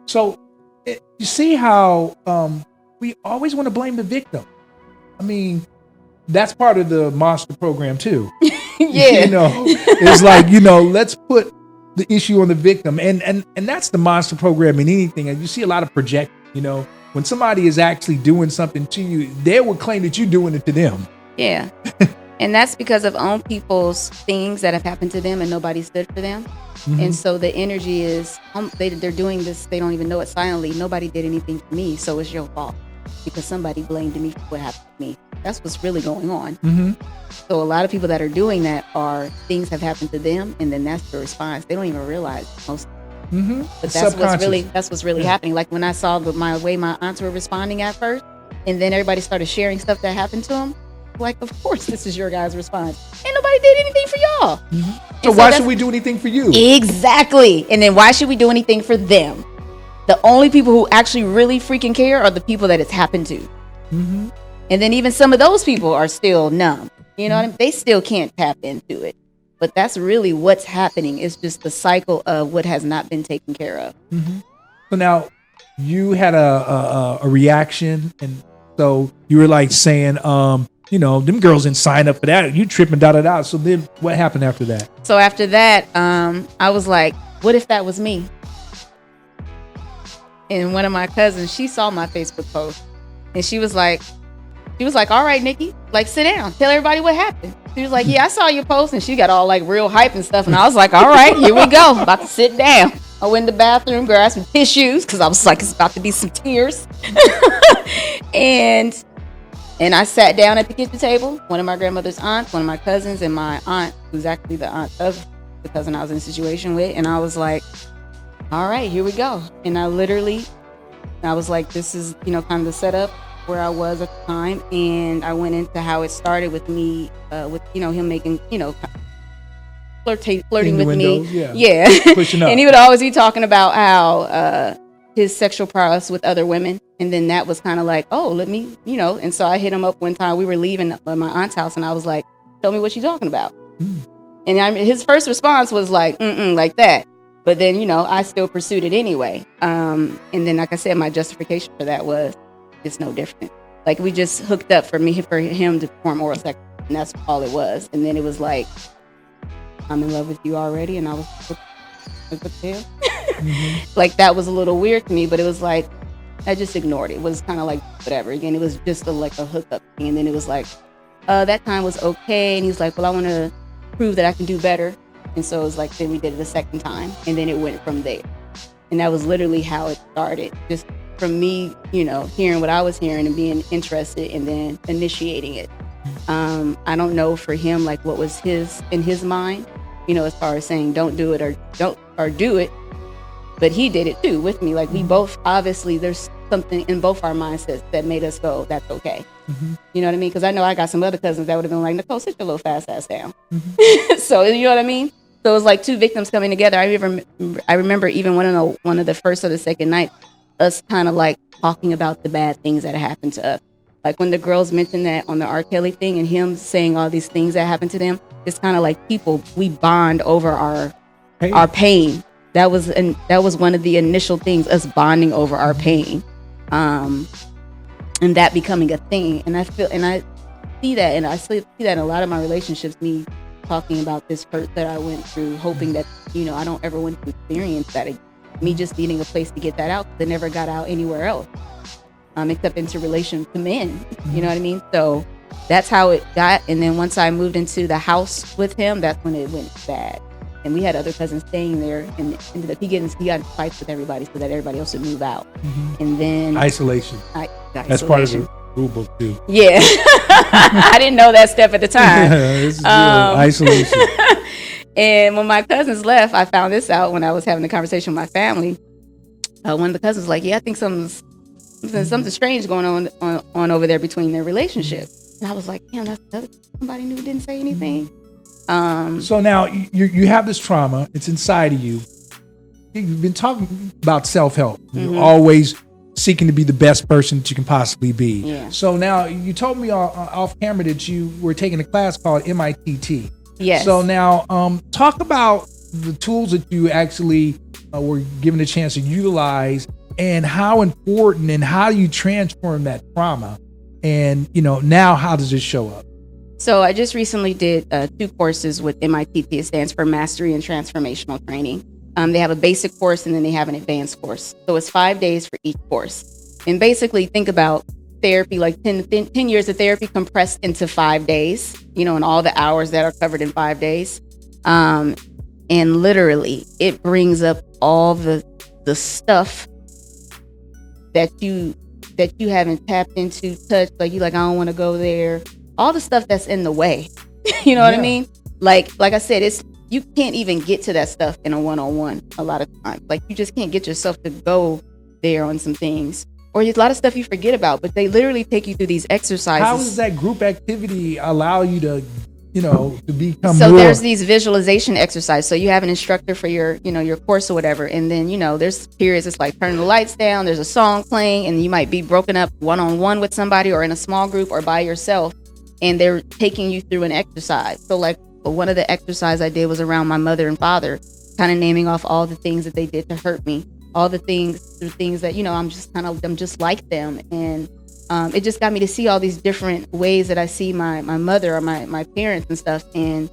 So you see how we always want to blame the victim. I mean, that's part of the monster program too. Yeah. It's like, let's put the issue on the victim. And that's the monster program in anything. And you see a lot of project, when somebody is actually doing something to you, they will claim that you're doing it to them. Yeah. And that's because of own people's things that have happened to them and nobody stood for them. Mm-hmm. And so the energy is, they're doing this, they don't even know it silently. Nobody did anything to me, so it's your fault. Because somebody blamed me for what happened to me. That's what's really going on. Mm-hmm. So a lot of people that are doing that are things have happened to them, and then that's the response. They don't even realize most. Mm-hmm. But that's what's really happening. Like when I saw my way my aunts were responding at first, and then everybody started sharing stuff that happened to them. Like, of course, this is your guys' response. Ain't nobody did anything for y'all. Mm-hmm. So why should we do anything for you? Exactly. And then why should we do anything for them? The only people who actually really freaking care are the people that it's happened to. Mm-hmm. And then even some of those people are still numb. You know what I mean? They still can't tap into it. But that's really what's happening. It's just the cycle of what has not been taken care of. Mm-hmm. So now you had a reaction. And so you were like saying, them girls didn't sign up for that. You tripping, da-da-da. So then what happened after that? So after that, I was like, what if that was me? And one of my cousins, she saw my Facebook post. And she was like, all right, Nikki, like, sit down. Tell everybody what happened. She was like, yeah, I saw your post. And she got all like real hype and stuff. And I was like, all right, here we go. About to sit down. I went in the bathroom, grabbed some tissues because I was like, it's about to be some tears. and I sat down at the kitchen table. One of my grandmother's aunts, one of my cousins, and my aunt, who's actually the aunt of the cousin I was in a situation with. And I was like, all right, here we go. And I was like, this is, kind of the setup where I was at the time. And I went into how it started with me, with, him making, flirting with me. Yeah. Pushing up. And he would always be talking about how his sexual prowess with other women. And then that was kind of like, oh, let me, and so I hit him up one time. We were leaving my aunt's house and I was like, tell me what you're talking about. And his first response was like, like that. But then, I still pursued it anyway. And then, like I said, my justification for that was it's no different. Like, we just hooked up for him to perform oral sex. And that's all it was. And then it was like, I'm in love with you already. And I was, what the hell? Like, that was a little weird to me. But it was like, I just ignored it. It was kind of like, whatever. Again, it was just like a hookup thing. And then it was like, that time was okay. And he was like, well, I want to prove that I can do better. And so it was like, then we did it a second time. And then it went from there. And that was literally how it started. Just from me, hearing what I was hearing and being interested and then initiating it. I don't know for him, like what was in his mind, as far as saying don't do it or do it. But he did it too with me. Like we both, obviously there's something in both our mindsets that made us go, that's okay. You know what I mean? Because I know I got some other cousins that would have been like, Nicole, sit your little fast ass down. So, you know what I mean? So it was like two victims coming together. I remember even one of the first or the second night, us kind of like talking about the bad things that happened to us. Like when the girls mentioned that on the Rkelly thing and him saying all these things that happened to them, it's kind of like people, we bond over our pain. That was one of the initial things, us bonding over our pain, and that becoming a thing. And I see that, and I see that in a lot of my relationships. Me talking about this hurt that I went through, hoping that I don't ever want to experience that again. Me just needing a place to get that out. That never got out anywhere else, except into relation to men. You know what I mean? So that's how it got. And then once I moved into the house with him, that's when it went bad. And we had other cousins staying there, and ended up he got in fights with everybody so that everybody else would move out. And then isolation. That's part of the rule book too. Yeah, I didn't know that step at the time. Isolation. And when my cousins left, I found this out when I was having a conversation with my family. One of the cousins was like, "Yeah, I think something strange going on over there between their relationship." And I was like, "Damn, that's somebody new didn't say anything." So now you have this trauma. It's inside of you. You've been talking about self-help. You're always seeking to be the best person that you can possibly be. Yeah. So now you told me off camera that you were taking a class called MITT. Yes. So now talk about the tools that you actually were given a chance to utilize and how important and how do you transform that trauma? And, now how does it show up? So I just recently did 2 courses with MITT. It stands for Mastery and Transformational Training. They have a basic course and then they have an advanced course. So it's 5 days for each course. And basically think about therapy, like 10 years of therapy compressed into 5 days, and all the hours that are covered in 5 days. And literally it brings up all the stuff that you haven't tapped into, touched, like I don't want to go there. All the stuff that's in the way. You know what I mean? Like I said, you can't even get to that stuff in a one-on-one a lot of times. Like you just can't get yourself to go there on some things. Or there's a lot of stuff you forget about, but they literally take you through these exercises. How does that group activity allow you to, to become so more? There's these visualization exercises. So you have an instructor for your course or whatever. And then, there's periods, it's like turning the lights down, there's a song playing, and you might be broken up one-on-one with somebody or in a small group or by yourself. And they're taking you through an exercise. So like one of the exercises I did was around my mother and father, kind of naming off all the things that they did to hurt me, all the things that, I'm just like them. And it just got me to see all these different ways that I see my mother or my parents and stuff, and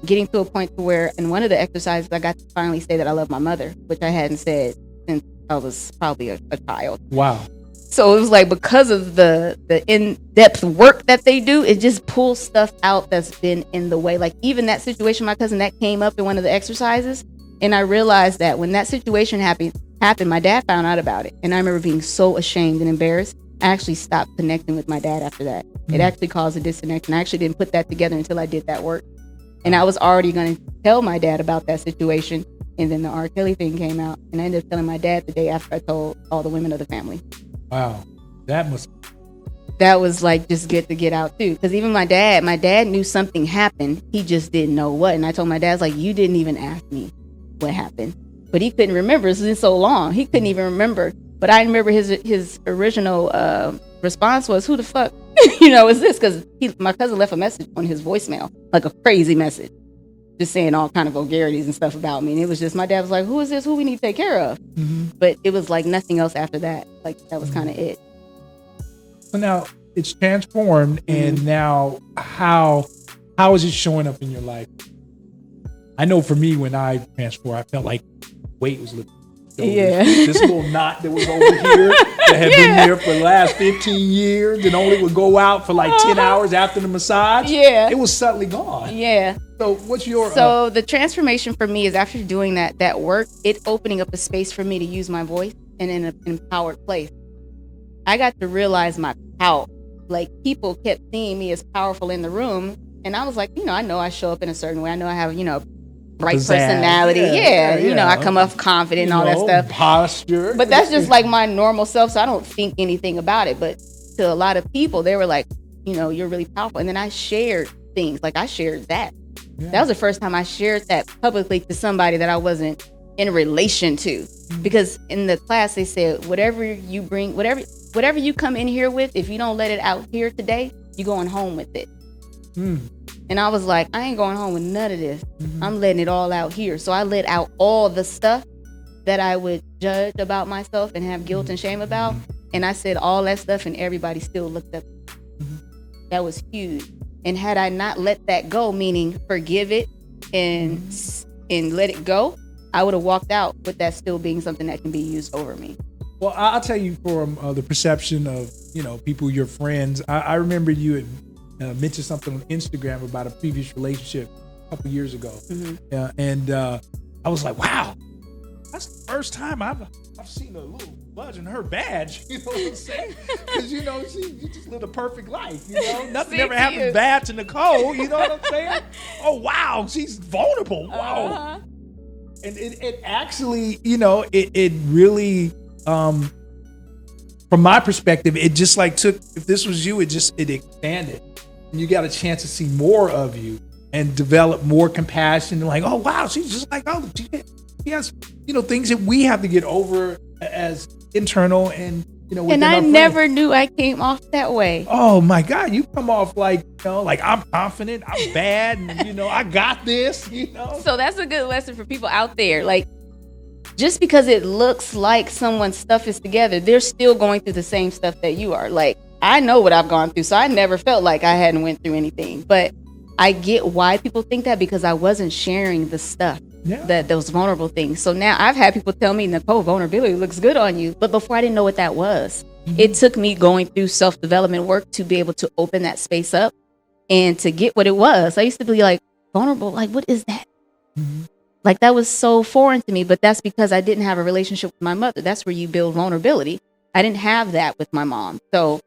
getting to a point to where in one of the exercises, I got to finally say that I love my mother, which I hadn't said since I was probably a child. Wow. So it was like, because of the in-depth work that they do, it just pulls stuff out that's been in the way. Like even that situation, my cousin, that came up in one of the exercises. And I realized that when that situation happened, my dad found out about it. And I remember being so ashamed and embarrassed. I actually stopped connecting with my dad after that. It actually caused a disconnection. I actually didn't put that together until I did that work. And I was already going to tell my dad about that situation. And then the Rkelly thing came out. And I ended up telling my dad the day after I told all the women of the family. Wow, that was like just good to get out too. Because even my dad knew something happened. He just didn't know what. And I told my dad, like, you didn't even ask me what happened. But he couldn't remember. It's been so long. He couldn't even remember. But I remember his original response was, who the fuck, is this? Because my cousin left a message on his voicemail, like a crazy message, just saying all kind of vulgarities and stuff about me. And it was just, my dad was like, who is this? Who we need to take care of? Mm-hmm. But it was like nothing else after that. Like that was kind of it. So now it's transformed. Mm-hmm. And now how is it showing up in your life? I know for me, when I transformed, I felt like weight was lifted. Yeah. This little knot that was over here that had been there for the last 15 years and only would go out for like 10 hours after the massage. Yeah. It was suddenly gone. Yeah. So what's your... So the transformation for me is after doing that work, it opening up a space for me to use my voice and in an empowered place. I got to realize my power. Like people kept seeing me as powerful in the room. And I was like, I know I show up in a certain way. I know I have, bright personality. Yeah. I come off confident and all that stuff. Posture. But that's just like my normal self, so I don't think anything about it. But to a lot of people, they were like, you're really powerful. And then I shared things. Like I shared that. Yeah. That was the first time I shared that publicly to somebody that I wasn't in relation to. Mm-hmm. Because in the class, they said, whatever you bring, whatever you come in here with, if you don't let it out here today, you're going home with it. Mm. And I was like, I ain't going home with none of this. Mm-hmm. I'm letting it all out here. So I let out all the stuff that I would judge about myself and have guilt and shame about. And I said all that stuff and everybody still looked up. Mm-hmm. That was huge. And had I not let that go, meaning forgive it and let it go, I would have walked out with that still being something that can be used over me. Well, I'll tell you from the perception of, people, your friends. I remember you had mentioned something on Instagram about a previous relationship a couple years ago. Mm-hmm. And I was like, wow, that's the first time I've seen a little budge in her badge. You know what I'm saying? Because, she just lived a perfect life. Nothing ever happened bad to Nicole. You know what I'm saying? Oh, wow, she's vulnerable. Wow. Uh-huh. And it actually, it really, from my perspective, it just like took, if this was you, it expanded. And you got a chance to see more of you and develop more compassion and like, oh, wow, she's just like, oh, she has, things that we have to get over as internal and, and I never knew I came off that way. Oh my God, you come off like, like I'm confident, I'm bad, and I got this, So that's a good lesson for people out there. Like, just because it looks like someone's stuff is together, they're still going through the same stuff that you are. Like, I know what I've gone through, so I never felt like I hadn't went through anything. But I get why people think that, because I wasn't sharing the stuff, those vulnerable things. So now I've had people tell me, Nicole, vulnerability looks good on you. But before, I didn't know what that was. It took me going through self-development work to be able to open that space up and to get what it was. I used to be like, vulnerable, like, what is that? Like, that was so foreign to me, but that's because I didn't have a relationship with my mother. That's where you build vulnerability. I didn't have that with my mom. So,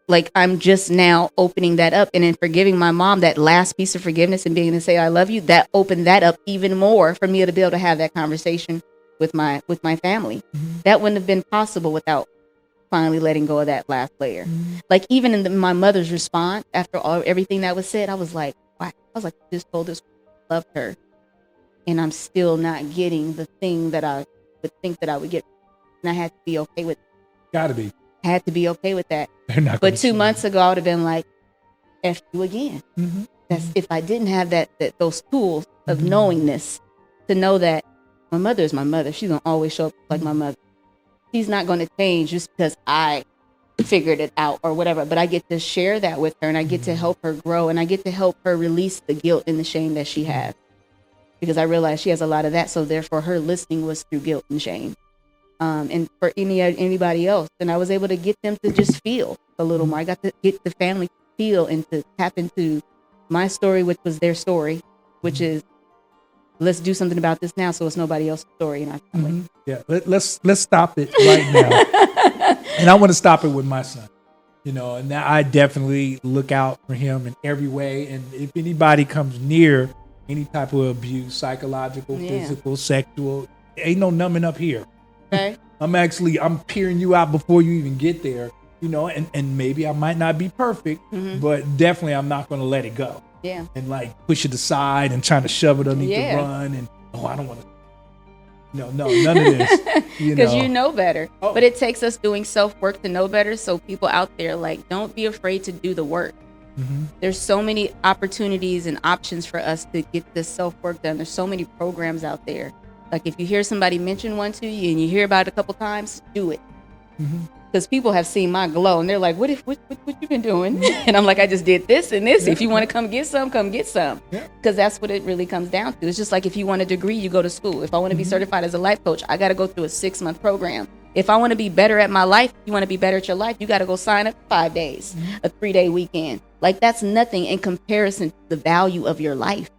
like, I'm just now opening that up, and in forgiving my mom, that last piece of forgiveness and being able to say, I love you, that opened that up even more for me to be able to have that conversation with my family. That wouldn't have been possible without finally letting go of that last layer. Like, even in my mother's response after everything that was said, I was like, wow. I was like, I just told this I loved her, and I'm still not getting the thing that I would think that I would get, and I had to be okay with it. Gotta be. Had to be okay with that. But 2 months ago, I would have been like, F you again. That's if I didn't have that those tools of knowingness to know that my mother is my mother. She's gonna always show up like my mother. She's not going to change just because I figured it out or whatever. But I get to share that with her, and I get to help her grow, and I get to help her release the guilt and the shame that she has, because I realize she has a lot of that. So therefore, her listening was through guilt and shame. And for anybody else, and I was able to get them to just feel a little more. I got to get the family to feel and to tap into my story, which was their story, which is, let's do something about this now, so it's nobody else's story in our family. Yeah, let's stop it right now. And I want to stop it with my son. You know, and I definitely look out for him in every way. And if anybody comes near any type of abuse, psychological, physical, sexual, ain't no numbing up here. Okay. I'm peering you out before you even get there, you know, and maybe I might not be perfect, but definitely I'm not going to let it go. Yeah. And like push it aside and trying to shove it underneath the run. And, I don't want to. No, none of this. Because you know better. Oh. But it takes us doing self-work to know better. So people out there, like, don't be afraid to do the work. There's so many opportunities and options for us to get this self-work done. There's so many programs out there. Like, if you hear somebody mention one to you and you hear about it a couple times, do it. Because people have seen my glow and they're like, what you been doing? And I'm like, I just did this and this. If you want to come get some, come get some. Because that's what it really comes down to. It's just like, if you want a degree, you go to school. If I want to be certified as a life coach, I got to go through a 6-month program. If I want to be better at my life, you want to be better at your life, you got to go sign up 5 days, a 3-day weekend. Like, that's nothing in comparison to the value of your life.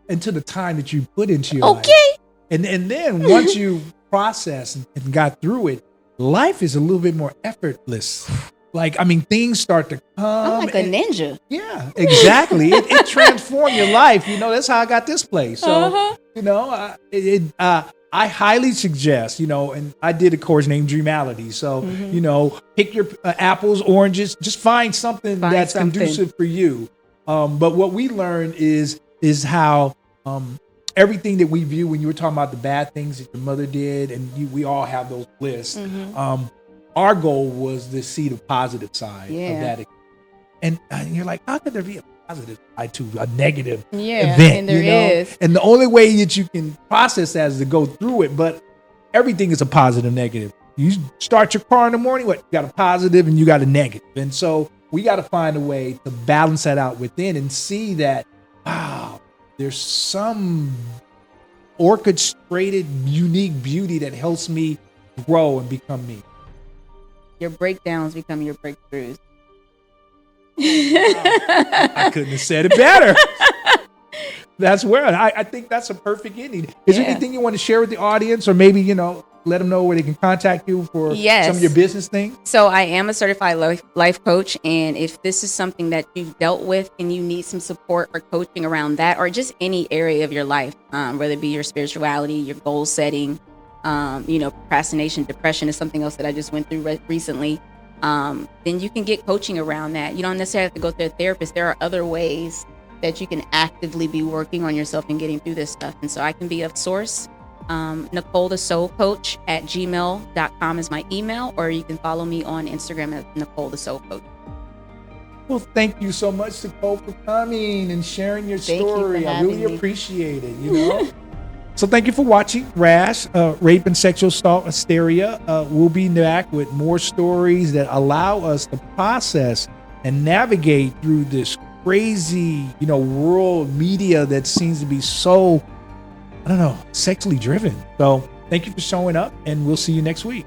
And to the time that you put into your life. And then once you process and got through it, life is a little bit more effortless. Like, I mean, things start to come. I'm like a ninja. Yeah, exactly. It transformed your life. You know, that's how I got this place. So, you know, I highly suggest, you know, and I did a course named Dreamality. So, you know, pick your apples, oranges, just find something that's conducive for you. But what we learned is how everything that we view, when you were talking about the bad things that your mother did, and we all have those lists. Our goal was to see the positive side of that. And you're like, how could there be a positive side to a negative event? And there is. And the only way that you can process that is to go through it. But everything is a positive, negative. You start your car in the morning, you got a positive and you got a negative. And so we got to find a way to balance that out within and see that, wow, there's some orchestrated, unique beauty that helps me grow and become me. Your breakdowns become your breakthroughs. I couldn't have said it better. That's where I think that's a perfect ending. Is there anything you want to share with the audience, or maybe, you know, let them know where they can contact you for some of your business things? So I am a certified life coach. And if this is something that you've dealt with and you need some support or coaching around that, or just any area of your life, whether it be your spirituality, your goal setting, you know, procrastination, depression is something else that I just went through recently. Then you can get coaching around that. You don't necessarily have to go through a therapist. There are other ways that you can actively be working on yourself and getting through this stuff. And so I can be of source. Nicole the Soul Coach at gmail.com is my email, or you can follow me on Instagram at Nicole the Soul Coach. Well, thank you so much, Nicole, for coming and sharing your story. I really appreciate it, you know. So thank you for watching Rash, Rape and Sexual Assault Hysteria. We'll be back with more stories that allow us to process and navigate through this crazy, world media that seems to be so, sexually driven. So thank you for showing up, and we'll see you next week.